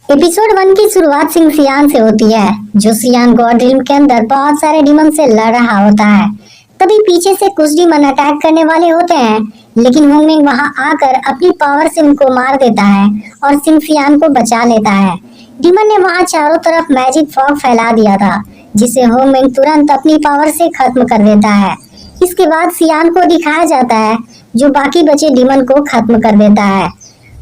Episode 1 की शुरुआत सिंह सियान से होती है, जो सियान गॉड रिल्म के अंदर बहुत सारे डीमन से लड़ रहा होता है। तभी पीछे से कुछ डीमन अटैक करने वाले होते हैं, लेकिन होंगमिंग वहां आकर अपनी पावर से उनको मार देता है और सिंह सियान को बचा लेता है। डीमन ने वहां चारों तरफ मैजिक फॉग फैला दिया था, जिसे होंगमिंग तुरंत अपनी पावर से खत्म कर देता है। इसके बाद सियान को दिखाया जाता है, जो बाकी बचे डीमन को खत्म कर देता है।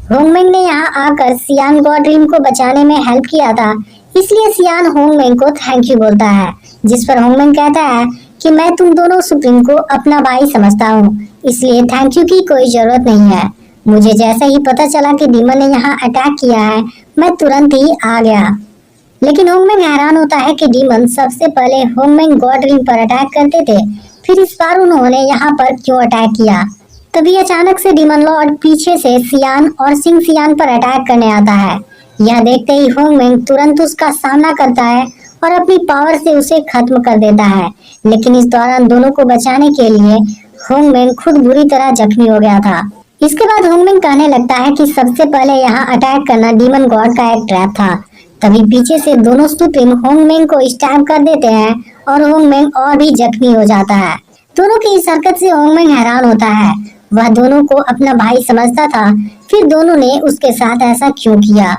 होंगमेंग ने यहाँ आकर सियान गॉड ड्रीम को बचाने में हेल्प किया था, इसलिए सियान होंगमेंग को थैंक यू बोलता है, जिस पर होंगमेंग कहता है कि मैं तुम दोनों सुप्रीम को अपना भाई समझता हूँ, इसलिए थैंक यू की कोई जरूरत नहीं है। मुझे जैसे ही पता चला कि डीमन ने यहाँ अटैक किया है, मैं तुरंत ही आ गया। लेकिन होंगमेंग हैरान होता है कि डीमन सबसे पहले होंगमेंग गॉड ड्रीम पर अटैक करते थे, फिर इस बार उन्होंने यहाँ पर क्यों अटैक किया। तभी अचानक से डीमन लॉर्ड पीछे से सियान और सिंह सियान पर अटैक करने आता है। यह देखते ही होंगमेंग तुरंत उसका सामना करता है और अपनी पावर से उसे खत्म कर देता है। लेकिन इस दौरान दोनों को बचाने के लिए होंगमेंग खुद बुरी तरह जख्मी हो गया था। इसके बाद होंगमेंग कहने लगता है कि सबसे पहले यहाँ अटैक करना डीमन गॉड का एक ट्रैप था। तभी पीछे से दोनों सुप्रीम होंगमेंग को स्टैब कर देते हैं और होंगमेंग और भी जख्मी हो जाता है। दोनों की इस हरकत से होंगमेंग हैरान होता है। वह दोनों को अपना भाई समझता था, फिर दोनों ने उसके साथ ऐसा क्यों किया।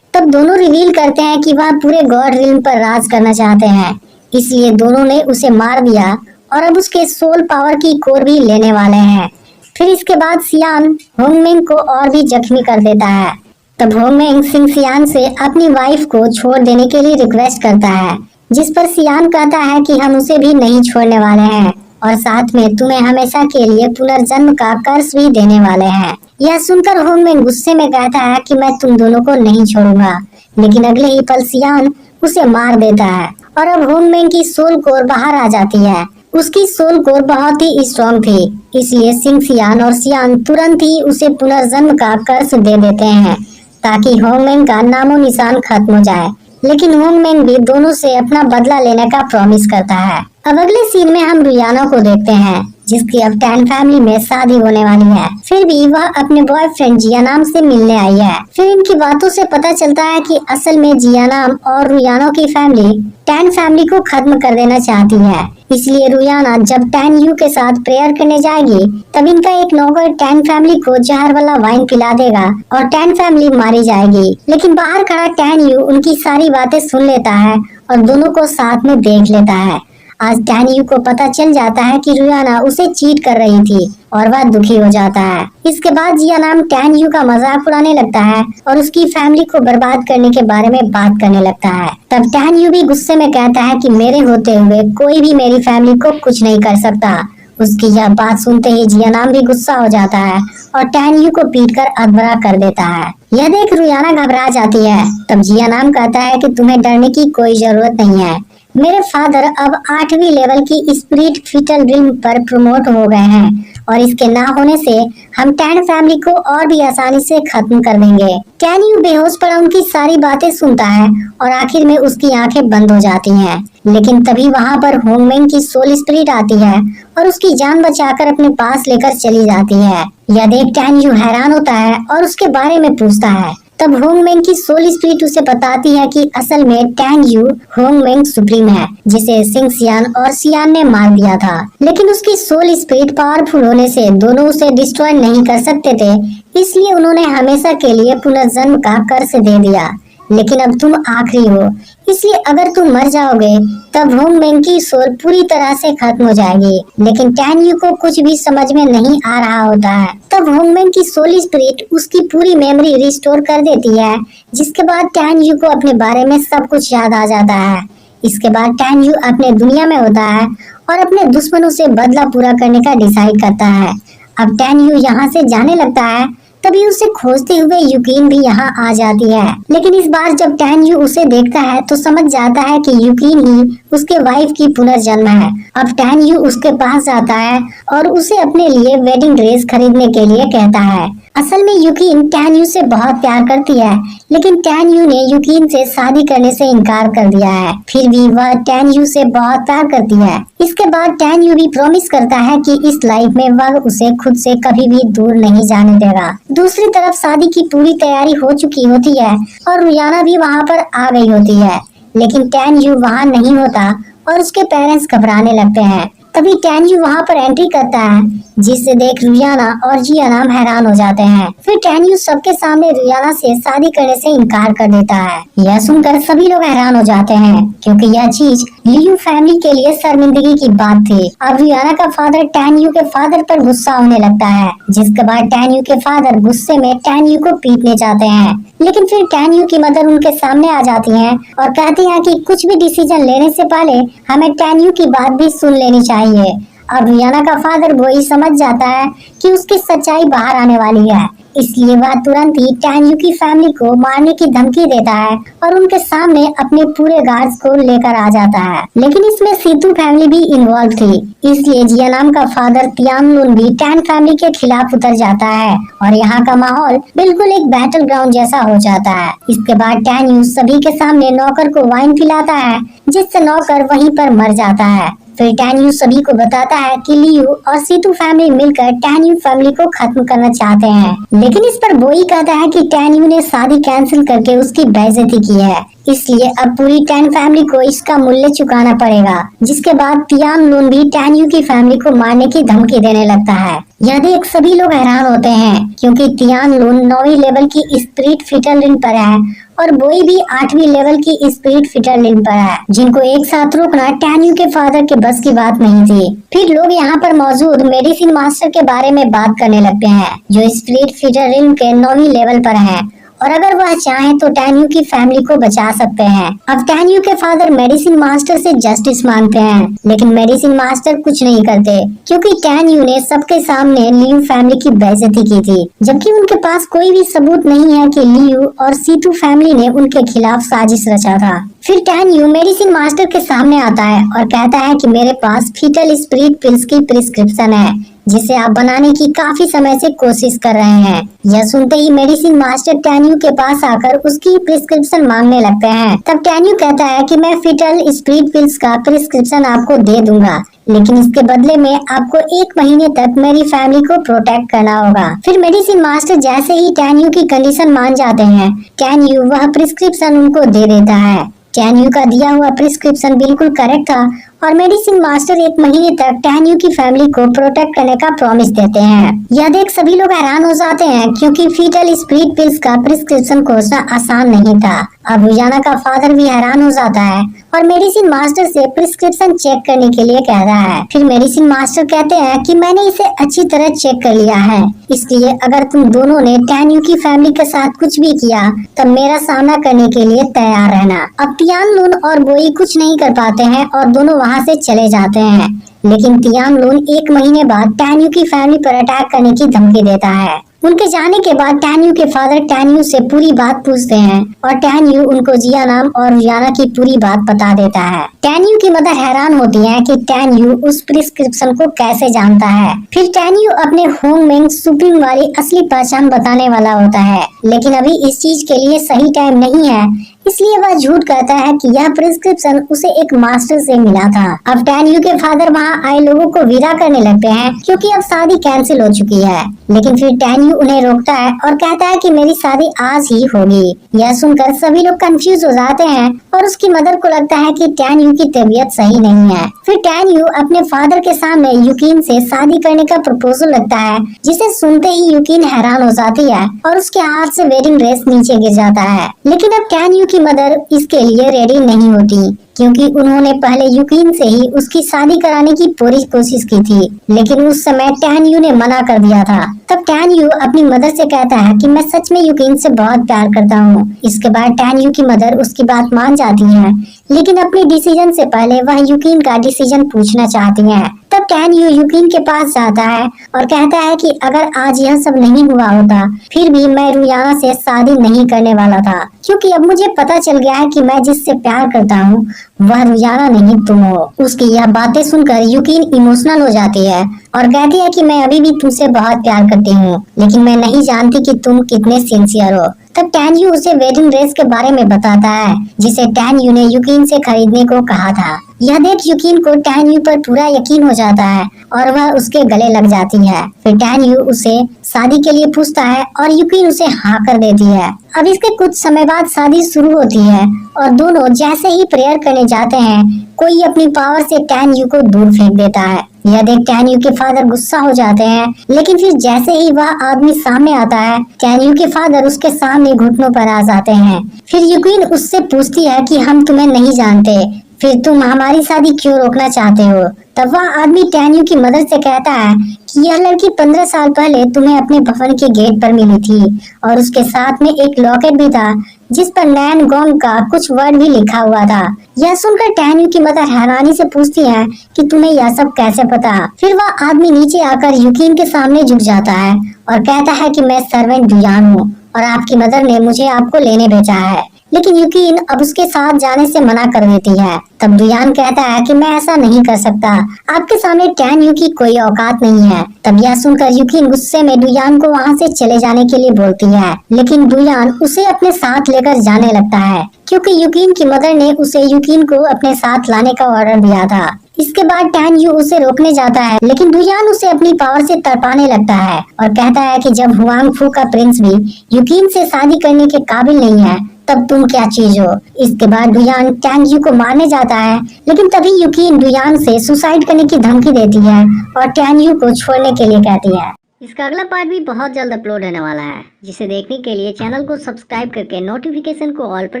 तब दोनों रिवील करते हैं कि वह पूरे गॉड रिल्म पर राज करना चाहते हैं, इसलिए दोनों ने उसे मार दिया और अब उसके सोल पावर की कोर भी लेने वाले हैं। फिर इसके बाद सियान होंगमेंग को और भी जख्मी कर देता है। तब होंगमेंग सिंह सियान से अपनी वाइफ को छोड़ देने के लिए रिक्वेस्ट करता है, जिस पर सियान कहता है कि हम उसे भी नहीं छोड़ने वाले हैं और साथ में तुम्हें हमेशा के लिए पुनर्जन्म का कर्ज भी देने वाले हैं। यह सुनकर होंगमेंग गुस्से में कहता है कि मैं तुम दोनों को नहीं छोड़ूंगा, लेकिन अगले ही पल सियान उसे मार देता है और अब होंगमेंग की सोल कोर बाहर आ जाती है। उसकी सोल कोर बहुत ही स्ट्रॉन्ग थी, इसलिए सिंह सियान और सियान तुरंत ही उसे पुनर्जन्म का कर्ज दे देते हैं, ताकि होंगमेंग का नामो निशान खत्म हो जाए। लेकिन होंगमेंग भी दोनों से अपना बदला लेने का प्रॉमिस करता है। अब अगले सीन में हम रुयाना को देखते हैं, जिसकी अब टैन फैमिली में शादी होने वाली है। फिर भी वह अपने बॉयफ्रेंड जिया नाम से मिलने आई है। फिर इनकी बातों से पता चलता है कि असल में जिया नाम और रुयाना की फैमिली टैन फैमिली को खत्म कर देना चाहती है। इसलिए रुयाना जब टैन यू के साथ प्रेयर करने जाएगी, तब इनका एक नौकर टैन फैमिली को जहर वाला वाइन पिला देगा और टैन फैमिली मारी जाएगी। लेकिन बाहर खड़ा टैन यू उनकी सारी बातें सुन लेता है और दोनों को साथ में देख लेता है। आज टैन यू को पता चल जाता है कि रुयाना उसे चीट कर रही थी और वह दुखी हो जाता है। इसके बाद जिया नाम टैन यू का मजाक उड़ाने लगता है और उसकी फैमिली को बर्बाद करने के बारे में बात करने लगता है। तब टैन यू भी गुस्से में कहता है कि मेरे होते हुए कोई भी मेरी फैमिली को कुछ नहीं कर सकता। उसकी यह बात सुनते ही जिया नाम भी गुस्सा हो जाता है और टैन यू को पीट कर अधमरा कर देता है। यह देख रुयाना घबरा जाती है। तब जिया नाम कहता है कि तुम्हें डरने की कोई जरूरत नहीं है। मेरे फादर अब 8वीं लेवल की स्पिरिट फीटल ड्रीम पर प्रमोट हो गए हैं और इसके ना होने से हम टैन फैमिली को और भी आसानी से खत्म कर देंगे। टैन यू बेहोश पड़ा उनकी सारी बातें सुनता है और आखिर में उसकी आंखें बंद हो जाती हैं। लेकिन तभी वहां पर होंगमेंग की सोल स्पिरिट आती है और उसकी जान बचाकर अपने पास लेकर चली जाती है। यह देख टैन यू हैरान होता है और उसके बारे में पूछता है। तब होंगमेंग की सोल स्पिरिट उसे बताती है कि असल में टैन यू होंगमेंग सुप्रीम है, जिसे सिंह सियान और सियान ने मार दिया था। लेकिन उसकी सोल स्पिरिट पावरफुल होने से दोनों उसे डिस्ट्रॉय नहीं कर सकते थे, इसलिए उन्होंने हमेशा के लिए पुनर्जन्म का कर्ज दे दिया। लेकिन अब तुम आखिरी हो, इसलिए अगर तुम मर जाओगे तब होंगमेंग की सोल पूरी तरह से खत्म हो जाएगी। लेकिन टैन यू को कुछ भी समझ में नहीं आ रहा होता है। तब होंगमेंग की सोल स्पिरिट उसकी पूरी मेमोरी रिस्टोर कर देती है, जिसके बाद टैन यू को अपने बारे में सब कुछ याद आ जाता है। इसके बाद टैन यू अपने दुनिया में होता है और अपने दुश्मनों से बदला पूरा करने का डिसाइड करता है। अब टैन यू यहाँ से जाने लगता है, तभी उसे खोजते हुए युकीन भी यहाँ आ जाती है। लेकिन इस बार जब टैन यू उसे देखता है तो समझ जाता है कि युकीन ही उसके वाइफ की पुनर्जन्म है। अब टैन यू उसके पास जाता है और उसे अपने लिए वेडिंग ड्रेस खरीदने के लिए कहता है। असल में युकीन टैन यू से बहुत प्यार करती है, लेकिन टैन यू ने युकीन से शादी करने से इनकार कर दिया है। फिर भी वह टैन यू से बहुत प्यार करती है। इसके बाद टैन यू भी प्रॉमिस करता है कि इस लाइफ में वह उसे खुद से कभी भी दूर नहीं जाने देगा। दूसरी तरफ शादी की पूरी तैयारी हो चुकी होती है और रियाना भी वहाँ पर आ गई होती है, लेकिन टैन यू वहाँ नहीं होता और उसके पेरेंट्स घबराने लगते हैं। तभी टैन यू वहाँ पर एंट्री करता है, जिसे देख रियाना और जियानाम हैरान हो जाते हैं। फिर टैन यू सबके सामने रियाना से शादी करने से इनकार कर देता है। यह सुनकर सभी लोग हैरान हो जाते हैं, क्योंकि यह चीज लियू फैमिली के लिए शर्मिंदगी की बात थी। अब रियाना का फादर टैन यू के फादर पर गुस्सा होने लगता है, जिसके बाद टैन यू के फादर गुस्से में टैन यू को पीटने जाते हैं। लेकिन फिर टैन यू की मदर उनके सामने आ जाती हैं और कहती हैं कि कुछ भी डिसीजन लेने से पहले हमें टैन यू की बात भी सुन लेनी चाहिए। अब रियाना का फादर वही समझ जाता है कि उसकी सच्चाई बाहर आने वाली है, इसलिए वह तुरंत ही टैन यू की फैमिली को मारने की धमकी देता है और उनके सामने अपने पूरे गार्ड्स को लेकर आ जाता है। लेकिन इसमें सीतू फैमिली भी इन्वॉल्व थी, इसलिए जियानाम का फादर तियानलुन भी टैन फैमिली के खिलाफ उतर जाता है और यहाँ का माहौल बिल्कुल एक बैटल ग्राउंड जैसा हो जाता है। इसके बाद टैन यू सभी के सामने नौकर को वाइन पिलाता है, जिससे नौकर वहीं पर मर जाता है। फिर टैन यू सभी को बताता है कि लियू और सीतू फैमिली मिलकर टैन यू फैमिली को खत्म करना चाहते हैं, लेकिन इस पर बोई कहता है कि टैन यू ने शादी कैंसिल करके उसकी बेइज्जती की है, इसलिए अब पूरी टैन फैमिली को इसका मूल्य चुकाना पड़ेगा। जिसके बाद तियानलुन भी टैन यू की फैमिली को मारने की धमकी देने लगता है। यह देख सभी लोग हैरान होते हैं, क्योंकि तियानलुन 9वीं लेवल की स्पिरिट फिटर लिन पर है और बोई भी 8वीं लेवल की स्पिरिट फिटर लिन पर है, जिनको एक साथ रोकना टैन यू के फादर के बस की बात नहीं थी। फिर लोग यहाँ पर मौजूद मेडिसिन मास्टर के बारे में बात करने लगते हैं, जो स्पिरिट फिटर लिन के 9वीं लेवल पर है और अगर वह चाहे तो टैन यू की फैमिली को बचा सकते हैं। अब टैन यू के फादर मेडिसिन मास्टर से जस्टिस मांगते हैं, लेकिन मेडिसिन मास्टर कुछ नहीं करते, क्योंकि टैन यू ने सबके सामने लियू फैमिली की बेइज्जती की थी, जबकि उनके पास कोई भी सबूत नहीं है कि लियू और सीतू फैमिली ने उनके खिलाफ साजिश रचा था। फिर टैन यू मेडिसिन मास्टर के सामने आता है और कहता है कि मेरे पास फीटल स्पिरिट पिल्स की प्रिस्क्रिप्शन है, जिसे आप बनाने की काफी समय से कोशिश कर रहे हैं। यह सुनते ही मेडिसिन मास्टर टैन यू के पास आकर उसकी प्रिस्क्रिप्शन मांगने लगते हैं। तब टैन यू कहता है कि मैं फीटल स्पिरिट पिल्स का प्रिस्क्रिप्शन आपको दे दूंगा, लेकिन इसके बदले में आपको 1 महीने तक मेरी फैमिली को प्रोटेक्ट करना होगा। फिर मेडिसिन मास्टर जैसे ही टैन यू की कंडीशन मान जाते हैं, टैन यू वह प्रिस्क्रिप्शन उनको दे देता है। टैन यू का दिया हुआ प्रिस्क्रिप्शन बिल्कुल करेक्ट था और मेडिसिन मास्टर 1 महीने तक टैन यू की फैमिली को प्रोटेक्ट करने का प्रॉमिस देते हैं। यह देख सभी लोग हैरान हो जाते हैं, क्योंकि फीटल स्पिरिट पिल्स का प्रिस्क्रिप्शन खोजना आसान नहीं था। अब रियाना का फादर भी हैरान हो जाता है और मेडिसिन मास्टर से प्रिस्क्रिप्शन चेक करने के लिए कहता है। फिर मेडिसिन मास्टर कहते हैं कि मैंने इसे अच्छी तरह चेक कर लिया है, इसलिए अगर तुम दोनों ने टैन यू की फैमिली के साथ कुछ भी किया तब मेरा सामना करने के लिए तैयार रहना। अब तियानलुन और बोई कुछ नहीं कर पाते हैं और दोनों वहाँ से चले जाते हैं, लेकिन तियानलुन 1 महीने बाद टैन यू की फैमिली पर अटैक करने की धमकी देता है। उनके जाने के बाद टैन यू के फादर टैन यू से पूरी बात पूछते हैं और टैन यू उनको जियानाम और रियाना की पूरी बात बता देता है। टैन यू की मदर हैरान होती है कि टैन यू उस प्रिस्क्रिप्शन को कैसे जानता है। फिर टैन यू अपने होंगमेंग सुप्रीम वाली असली पहचान बताने वाला होता है, लेकिन अभी इस चीज के लिए सही टाइम नहीं है, इसलिए वह झूठ कहता है कि यह प्रिस्क्रिप्शन उसे एक मास्टर से मिला था। अब टैन यू के फादर वहाँ आए लोगों को विदा करने लगते हैं, क्योंकि अब शादी कैंसिल हो चुकी है, लेकिन फिर टैन यू उन्हें रोकता है और कहता है कि मेरी शादी आज ही होगी। यह सुनकर सभी लोग कंफ्यूज हो जाते हैं और उसकी मदर को लगता है कि टैन यू की तबीयत सही नहीं है। फिर टैन यू अपने फादर के सामने युकीन से शादी करने का प्रपोजल लगता है, जिसे सुनते ही युकीन हैरान हो जाती है और उसके हाथ से वेडिंग ड्रेस नीचे गिर जाता है। लेकिन अब टैन यू की मदर इसके लिए रेडी नहीं होती, क्योंकि उन्होंने पहले युकीन से ही उसकी शादी कराने की पूरी कोशिश की थी, लेकिन उस समय टैन यू ने मना कर दिया था। तब टैन यू अपनी मदर से कहता है कि मैं सच में युकीन से बहुत प्यार करता हूँ। इसके बाद टैन यू की मदर उसकी बात मान जाती है, लेकिन अपने डिसीजन से पहले वह युकीन का डिसीजन पूछना चाहती है। तब टैन यू यूकिन के पास जाता है और कहता है कि अगर आज यह सब नहीं हुआ होता फिर भी मैं रुयाना से शादी नहीं करने वाला था, क्योंकि अब मुझे पता चल गया है कि मैं जिससे प्यार करता हूँ वह रुयाना नहीं तुम हो। उसकी यह बातें सुनकर यूकिन इमोशनल हो जाती है और कहती है कि मैं अभी भी तुमसे बहुत प्यार करती हूँ, लेकिन मैं नहीं जानती कि तुम कितने सिंसियर हो। तब टैन यू उसे वेडिंग ड्रेस के बारे में बताता है जिसे टैन यू ने यूकिन से खरीदने को कहा था। यह देख यूकिन को टैन यू पर पूरा यकीन हो जाता है और वह उसके गले लग जाती है। फिर टैन यू उसे शादी के लिए पूछता है और यूकिन उसे हाँ कर देती है। अब इसके कुछ समय बाद शादी शुरू होती है और दोनों जैसे ही प्रेयर करने जाते हैं कोई अपनी पावर से टैन यू को दूर फेंक देता है। यह देख टैन यू के फादर गुस्सा हो जाते हैं, लेकिन फिर जैसे ही वह आदमी सामने आता है टैन यू के फादर उसके सामने घुटनों पर आ जाते हैं। फिर यूकिन उससे पूछती है कि हम तुम्हें नहीं जानते, फिर तुम हमारी शादी क्यों रोकना चाहते हो। तब वह आदमी टैन यू की मदद से कहता है कि यह लड़की 15 साल पहले तुम्हें अपने भवन के गेट पर मिली थी और उसके साथ में एक लॉकेट भी था जिस पर नैन गोंग का कुछ वर्ड भी लिखा हुआ था। यह सुनकर टैन यू की मदर हैरानी से पूछती है कि तुम्हें यह सब कैसे पता। फिर वह आदमी नीचे आकर यूकिन के सामने झुक जाता है और कहता है कि मैं सर्वेंट डुयान हूँ और आपकी मदर ने मुझे आपको लेने भेजा है। लेकिन यूकिन अब उसके साथ जाने से मना कर देती है। तब डुयान कहता है कि मैं ऐसा नहीं कर सकता, आपके सामने टैन यू की कोई औकात नहीं है। तब यह सुनकर यूकिन गुस्से में डुयान को वहाँ से चले जाने के लिए बोलती है, लेकिन डुयान उसे अपने साथ लेकर जाने लगता है क्योंकि यूकिन की मदर ने उसे यूकिन को अपने साथ लाने का ऑर्डर दिया था। इसके बाद टैन यू उसे रोकने जाता है, लेकिन डुयान उसे अपनी पावर से तड़पाने लगता है और कहता है कि जब हुआंग फू का प्रिंस भी यूकिन से शादी करने के काबिल नहीं है तब तुम क्या चीज हो। इसके बाद डुयान टैन यू को मारने जाता है, लेकिन तभी यूकिन डुयान से सुसाइड करने की धमकी देती है और टैन यू को छोड़ने के लिए कहती है। इसका अगला पार्ट भी बहुत जल्द अपलोड होने वाला है, जिसे देखने के लिए चैनल को सब्सक्राइब करके नोटिफिकेशन को ऑल पर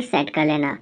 सेट कर लेना।